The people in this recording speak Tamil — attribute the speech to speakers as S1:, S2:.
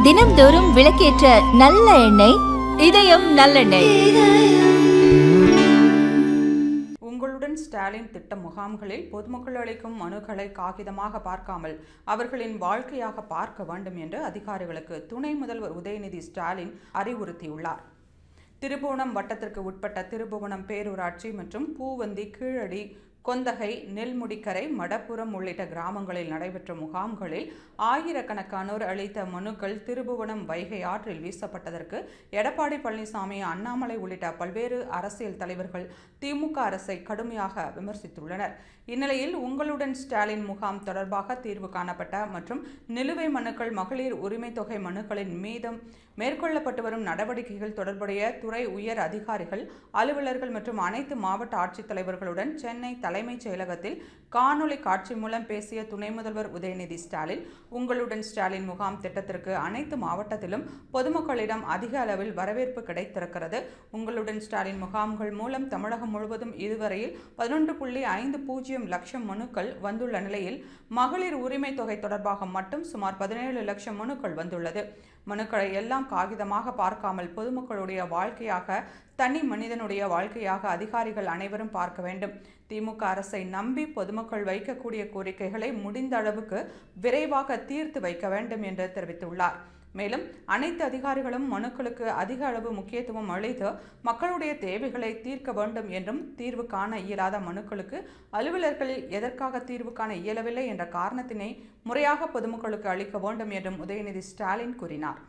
S1: தினம்தோறும் விளக்கேற்ற நல்ல எண்ணெய் இதயம் நல்லெண்ணெய்.
S2: உங்களுடன் ஸ்டாலின் திட்ட முகாம்களில் பொதுமக்கள் அளிக்கும் மனுக்களை காகிதமாக பார்க்காமல் அவர்களின் வாழ்க்கையாக பார்க்க வேண்டும் என்று அதிகாரிகளுக்கு துணை முதல்வர் உதயநிதி ஸ்டாலின் அறிவுறுத்தியுள்ளார். திருப்புவனம் வட்டத்திற்கு உட்பட்ட திருப்புவனம் பேரூராட்சி மற்றும் பூவந்தி, கீழடி, கொந்தகை, நெல்முடிக்கரை, மடப்புரம் உள்ளிட்ட கிராமங்களில் நடைபெற்ற முகாம்களில் ஆயிரக்கணக்கானோர் அளித்த மனுக்கள் திருப்புவனம் வைகை ஆற்றில் வீசப்பட்டதற்கு எடப்பாடி பழனிசாமி, அண்ணாமலை உள்ளிட்ட பல்வேறு அரசியல் தலைவர்கள் திமுக அரசை கடுமையாக விமர்சித்துள்ளனர். இந்நிலையில் உங்களுடன் ஸ்டாலின் முகாம் தொடர்பாக தீர்வு காணப்பட்ட மற்றும் நிலுவை மனுக்கள், மகளிர் உரிமை தொகை மனுக்களின் மீதும் மேற்கொள்ளப்பட்டு வரும் நடவடிக்கைகள் தொடர்புடைய துறை உயர் அதிகாரிகள், அலுவலர்கள் மற்றும் அனைத்து மாவட்ட ஆட்சித்தலைவர்களுடன் சென்னை தலைமைச் செயலகத்தில் காணொலி காட்சி மூலம் பேசிய துணை முதல்வர் உதயநிதி ஸ்டாலின், உங்களுடன் ஸ்டாலின் முகாம் திட்டத்திற்கு அனைத்து மாவட்டத்திலும் பொதுமக்களிடம் அதிக அளவில் வரவேற்பு கிடைத்திருக்கிறது. உங்களுடன் ஸ்டாலின் முகாம்கள் மூலம் தமிழகம் முழுவதும் இதுவரையில் 11.50 லட்சம் மனுக்கள் வந்துள்ள நிலையில் மகளிர் உரிமை தொகை தொடர்பாக மட்டும் சுமார் 17 லட்சம் மனுக்கள் வந்துள்ளது. மனுக்களை எல்லாம் காகிதமாக பார்க்காமல் பொதுமக்களுடைய வாழ்க்கையாக, தனி மனிதனுடைய வாழ்க்கையாக அதிகாரிகள் அனைவரும் பார்க்க வேண்டும். திமுக அரசை நம்பி பொதுமக்கள் வைக்கக்கூடிய கோரிக்கைகளை முடிந்த அளவுக்கு விரைவாக தீர்த்து வைக்க வேண்டும் என்று தெரிவித்துள்ளார். மேலும் அனைத்து அதிகாரிகளும் மனுக்களுக்கு அதிக அளவு முக்கியத்துவம் அளித்து மக்களுடைய தேவைகளை தீர்க்க வேண்டும் என்றும், தீர்வு காண இயலாத மனுக்களுக்கு அலுவலர்கள் எதற்காக தீர்வு காண இயலவில்லை என்ற காரணத்தினை முறையாக பொதுமக்களுக்கு அளிக்க வேண்டும் என்றும் உதயநிதி ஸ்டாலின் கூறினார்.